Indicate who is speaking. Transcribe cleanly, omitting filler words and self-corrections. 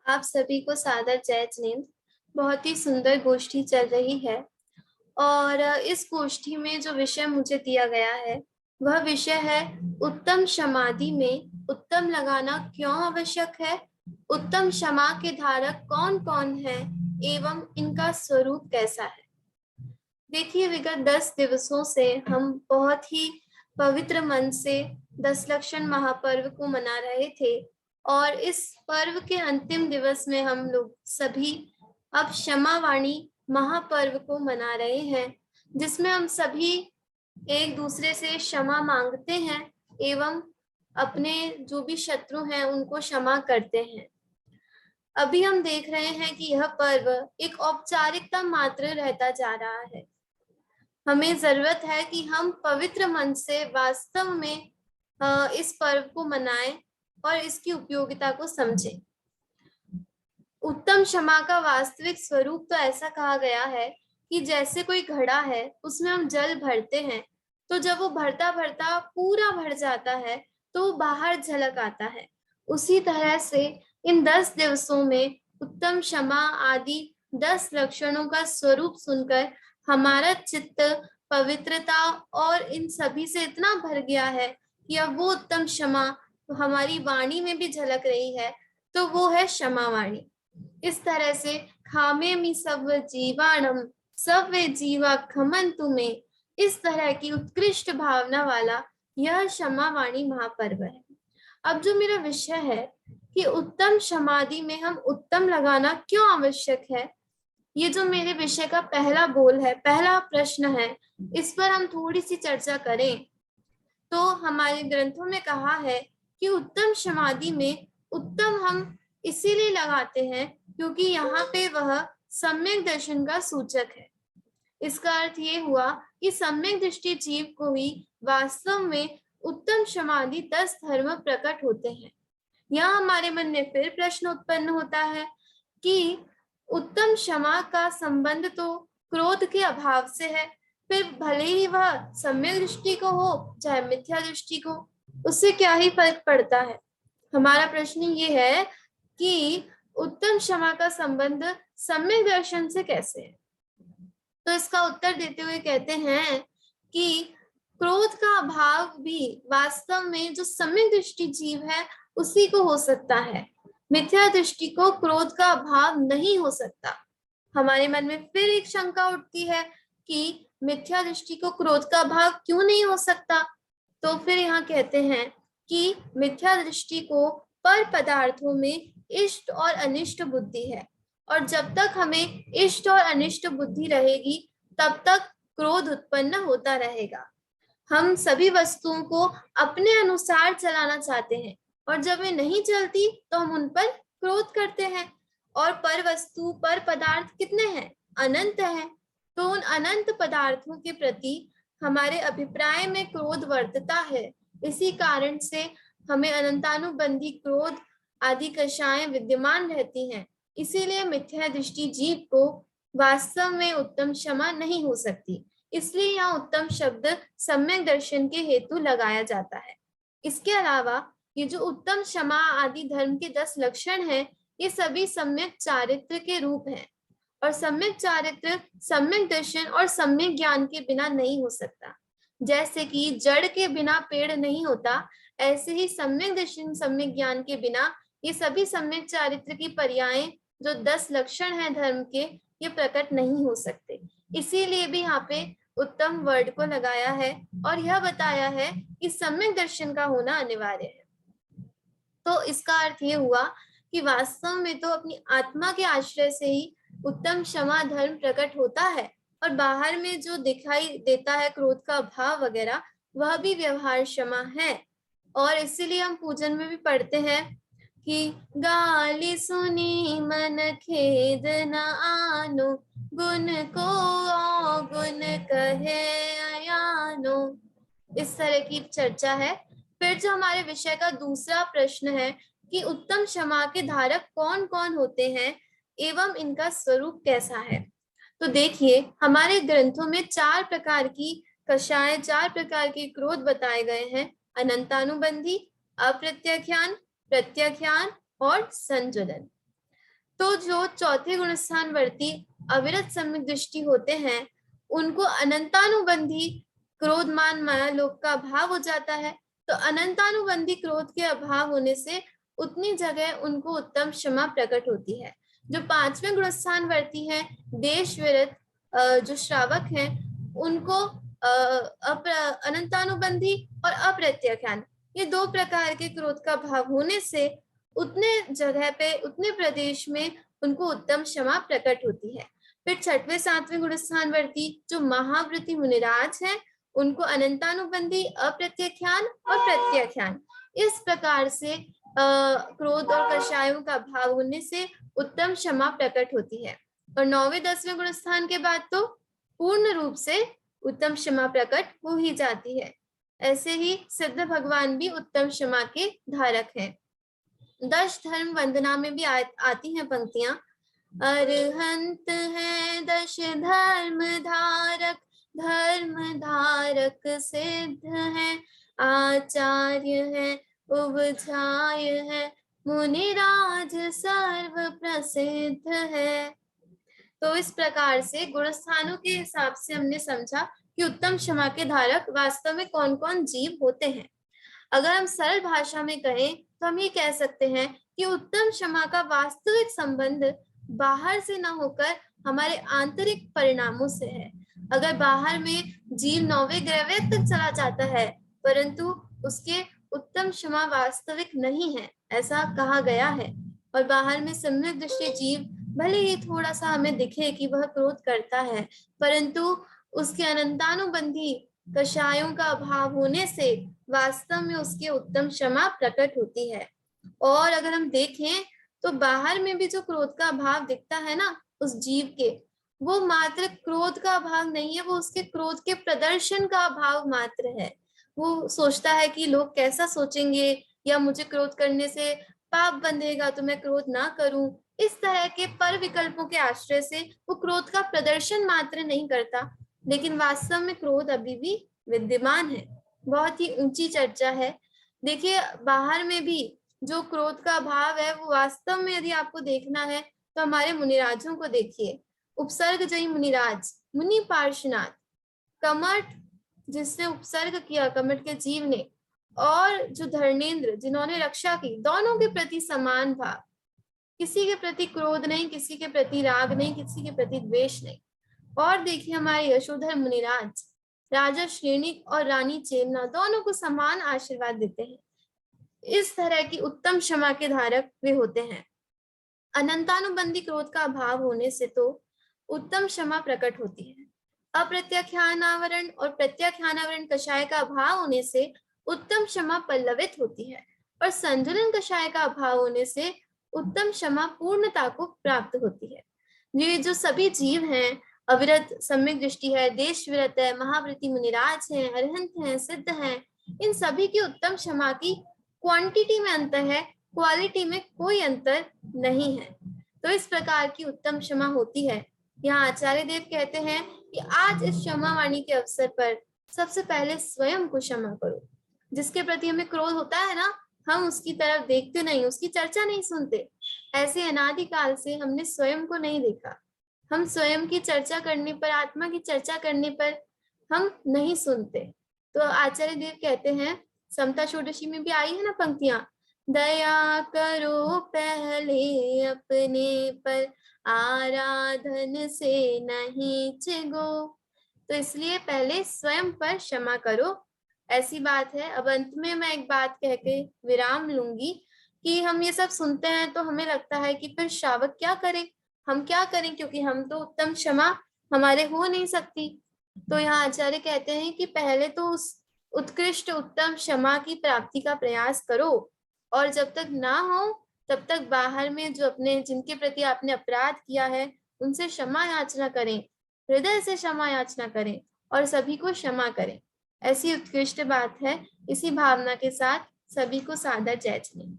Speaker 1: आप सभी को सादर जय जिनेंद्र। बहुत ही सुंदर गोष्ठी चल रही है और इस गोष्ठी में जो विषय मुझे दिया गया है वह विषय है उत्तम समाधि में उत्तम लगाना क्यों आवश्यक है, उत्तम क्षमा के धारक कौन कौन है एवं इनका स्वरूप कैसा है। देखिए, विगत 10 दिवसों से हम बहुत ही पवित्र मन से 10 लक्षण महापर्व को मना रहे थे और इस पर्व के अंतिम दिवस में हम लोग सभी अब क्षमावाणी महापर्व को मना रहे हैं, जिसमें हम सभी एक दूसरे से क्षमा मांगते हैं एवं अपने जो भी शत्रु हैं उनको क्षमा करते हैं। अभी हम देख रहे हैं कि यह पर्व एक औपचारिकता मात्र रहता जा रहा है। हमें जरूरत है कि हम पवित्र मन से वास्तव में इस पर्व को मनाएं और इसकी उपयोगिता को समझें। उत्तम क्षमा का वास्तविक स्वरूप तो ऐसा कहा गया है कि जैसे कोई घड़ा है, उसमें हम जल भरते हैं, तो जब वो भरता भरता पूरा भर जाता है तो वो बाहर झलक आता है। उसी तरह से इन 10 दिवसों में उत्तम क्षमा आदि 10 लक्षणों का स्वरूप सुनकर हमारा चित्त पवित्रता और इन सभी से इतना भर गया है कि अब वो उत्तम क्षमा हमारी वाणी में भी झलक रही है, तो वो है क्षमा वाणी। इस तरह से खामे मी सब जीवाणम सव्वे जीवा खमन तुम्हें, इस तरह की उत्कृष्ट भावना वाला यह क्षमा वाणी महापर्व है। अब जो मेरा विषय है कि उत्तम समाधि में हम उत्तम लगाना क्यों आवश्यक है, ये जो मेरे विषय का पहला बोल है, पहला प्रश्न है, इस पर हम थोड़ी सी चर्चा करें। तो हमारे ग्रंथों में कहा है कि उत्तम समाधि में उत्तम हम इसीलिए लगाते हैं क्योंकि यहाँ पे वह सम्यक दर्शन का सूचक है। इसका अर्थ ये हुआ कि सम्यक दृष्टि जीव को ही वास्तव में उत्तम समाधि 10 धर्म प्रकट होते हैं। यहाँ हमारे मन में फिर प्रश्न उत्पन्न होता है कि उत्तम क्षमा का संबंध तो क्रोध के अभाव से है, फिर भले ही वह सम्यक दृष्टि को हो चाहे मिथ्या दृष्टि को, उससे क्या ही फर्क पड़ता है। हमारा प्रश्न ये है कि उत्तम क्षमा का संबंध सम्यक दर्शन से कैसे है। तो इसका उत्तर देते हुए कहते हैं कि क्रोध का अभाव भी वास्तव में जो सम्यक दृष्टि जीव है उसी को हो सकता है, मिथ्या दृष्टि को क्रोध का अभाव नहीं हो सकता। हमारे मन में फिर एक शंका उठती है कि मिथ्या दृष्टि को क्रोध का अभाव क्यों नहीं हो सकता। तो फिर यहाँ कहते हैं कि मिथ्या दृष्टि को पर पदार्थों में इष्ट और अनिष्ट बुद्धि है, और जब तक हमें इष्ट और अनिष्ट बुद्धि रहेगी तब तक क्रोध उत्पन्न होता रहेगा। हम सभी वस्तुओं को अपने अनुसार चलाना चाहते हैं और जब वे नहीं चलती तो हम उन पर क्रोध करते हैं। और पर वस्तु पर पदार्थ कितने हैं? अनंत हैं। तो उन अनंत पदार्थों के प्रति हमारे अभिप्राय में क्रोध वर्तता है। इसी कारण से हमें अनंतानुबंधी क्रोध आदि कषाएं विद्यमान रहती हैं। इसीलिए मिथ्या दृष्टि जीव को वास्तव में उत्तम क्षमा नहीं हो सकती। इसलिए यहाँ उत्तम शब्द सम्यक दर्शन के हेतु लगाया जाता है। इसके अलावा ये जो उत्तम क्षमा आदि धर्म के 10 लक्षण हैं, ये सभी सम्यक चारित्र के रूप हैं, और सम्यक चारित्र सम्यक दर्शन और सम्यक ज्ञान के बिना नहीं हो सकता। जैसे कि जड़ के बिना पेड़ नहीं होता, ऐसे ही सम्यक दर्शन सम्यक ज्ञान के बिना ये सभी सम्यक चारित्र की पर्यायें जो 10 लक्षण हैं धर्म के, ये प्रकट नहीं हो सकते। इसीलिए भी यहाँ पे उत्तम वर्ड को लगाया है और यह बताया है कि सम्यक दर्शन का होना अनिवार्य है। तो इसका अर्थ ये हुआ कि वास्तव में तो अपनी आत्मा के आश्रय से ही उत्तम क्षमा धर्म प्रकट होता है, और बाहर में जो दिखाई देता है क्रोध का भाव वगैरह, वह भी व्यवहार क्षमा है। और इसीलिए हम पूजन में भी पढ़ते हैं कि गाली सुनी मन खेद न आनो, गुण को गुण कहे अयानो। इस तरह की चर्चा है। फिर जो हमारे विषय का दूसरा प्रश्न है कि उत्तम क्षमा के धारक कौन कौन होते हैं एवं इनका स्वरूप कैसा है। तो देखिए, हमारे ग्रंथों में 4 प्रकार की कषाय, 4 प्रकार के क्रोध बताए गए हैं: अनंतानुबंधी, अप्रत्याख्यान, प्रत्याख्यान और संजुलन। तो जो चौथे गुण स्थान वर्ती अविरत सम्यक दृष्टि होते हैं, उनको अनंतानुबंधी क्रोध मान माया लोभ का अभाव हो जाता है। तो अनंतानुबंधी क्रोध के अभाव होने से उतनी जगह उनको उत्तम क्षमा प्रकट होती है। जो पांचवें गुण स्थान वर्ती है देश विरत जो श्रावक हैं, उनको अनंतानुबंधी और अप्रत्याख्यान, ये दो प्रकार के क्रोध का भाव होने से उतने जगह पे उतने प्रदेश में उनको उत्तम क्षमा प्रकट होती है। फिर छठवें सातवें गुण स्थान वर्ती जो महाव्रती मुनिराज हैं, उनको अनंतानुबंधी अप्रत्याख्यान और प्रत्याख्यान, इस प्रकार से क्रोध और कषायों का भाव होने से उत्तम क्षमा प्रकट होती है। और नौवें दसवें गुण स्थान के बाद तो पूर्ण रूप से उत्तम क्षमा प्रकट हो ही जाती है। ऐसे ही सिद्ध भगवान भी उत्तम क्षमा के धारक हैं। दश धर्म वंदना में भी आती हैं पंक्तियां, अरहंत है दश धर्म धारक सिद्ध है, आचार्य है उपजाय है, मुनिराज सर्व प्रसिद्ध है। तो इस प्रकार से गुण स्थानों के हिसाब से हमने समझा कि उत्तम क्षमा के धारक वास्तव में कौन कौन जीव होते हैं। अगर हम सरल भाषा में कहें तो हम ये कह सकते हैं कि उत्तम क्षमा का वास्तविक संबंध बाहर से न होकर हमारे आंतरिक परिणामों से है। अगर बाहर में जीव 9वें ग्रह तक चला जाता है, परंतु उसके उत्तम क्षमा वास्तविक नहीं है, ऐसा कहा गया है। और बाहर में सम्यक दृष्टि जीव भले ही थोड़ा सा हमें दिखे कि वह क्रोध करता है, परंतु उसके अनंतानुबंधी कषायों का अभाव होने से वास्तव में उसकी उत्तम क्षमा प्रकट होती है। और अगर हम देखें तो बाहर में भी जो क्रोध का अभाव दिखता है ना उस जीव के, वो मात्र क्रोध का अभाव नहीं है, वो उसके क्रोध के प्रदर्शन का अभाव मात्र है। वो सोचता है कि लोग कैसा सोचेंगे, या मुझे क्रोध करने से पाप बंधेगा तो मैं क्रोध ना करूं। इस तरह के पर विकल्पों के आश्रय से वो क्रोध का प्रदर्शन मात्र नहीं करता, लेकिन वास्तव में क्रोध अभी भी विद्यमान है। बहुत ही ऊंची चर्चा है। देखिए बाहर में भी जो क्रोध का भाव है वो वास्तव में यदि आपको देखना है तो हमारे मुनिराजों को देखिए। उपसर्ग जय मुनिराज, मुनि पार्श्वनाथ, कमठ जिसने उपसर्ग किया कमठ के जीव ने, और जो धर्मेंद्र जिन्होंने रक्षा की, दोनों के प्रति समान भाव, किसी के प्रति क्रोध नहीं, किसी के प्रति राग नहीं, किसी के प्रति द्वेष नहीं। और देखिए हमारे यशोधर मुनिराज, राजा श्रेणिक और रानी चेमना दोनों को समान आशीर्वाद देते हैं। इस तरह की उत्तम क्षमा के धारक वे होते हैं। अनंतानुबंधी क्रोध का अभाव होने से तो उत्तम क्षमा प्रकट होती है। अप्रत्याख्यानावरण और प्रत्याख्यानावरण कषाय का अभाव होने से उत्तम क्षमा पल्लवित होती है, और संतुलन कषाय का अभाव होने से उत्तम क्षमा पूर्णता को प्राप्त होती है। ये जो सभी जीव हैं, अविरत सम्यक दृष्टि है, देश विरत है, महाव्रती मुनिराज हैं, अरहंत हैं, सिद्ध हैं, इन सभी की उत्तम क्षमा की क्वांटिटी में अंतर है, क्वालिटी में कोई अंतर नहीं है। तो इस प्रकार की उत्तम क्षमा होती है। यहाँ आचार्य देव कहते हैं कि आज इस क्षमा वाणी के अवसर पर सबसे पहले स्वयं को क्षमा करो। जिसके प्रति हमें क्रोध होता है ना, हम उसकी तरफ देखते नहीं, उसकी चर्चा नहीं सुनते। ऐसे अनादिकाल से हमने स्वयं को नहीं देखा। हम स्वयं की चर्चा करने पर, आत्मा की चर्चा करने पर हम नहीं सुनते। तो आचार्य देव कहते हैं, समता षोडशी में भी आई है ना पंक्तियां, दया करो पहले अपने पर, आराधन से नहीं चिगो। तो इसलिए पहले स्वयं पर क्षमा करो, ऐसी बात है। अब अंत में मैं एक बात कह के विराम लूंगी कि हम ये सब सुनते हैं तो हमें लगता है कि फिर श्रावक क्या करें, हम क्या करें, क्योंकि हम तो उत्तम क्षमा हमारे हो नहीं सकती। तो यहाँ आचार्य कहते हैं कि पहले तो उस उत्कृष्ट उत्तम क्षमा की प्राप्ति का प्रयास करो, और जब तक ना हो तब तक बाहर में जो अपने जिनके प्रति आपने अपराध किया है उनसे क्षमा याचना करें, हृदय से क्षमा याचना करें और सभी को क्षमा करें। ऐसी उत्कृष्ट बात है। इसी भावना के साथ सभी को सादर जय जिनेंद्र।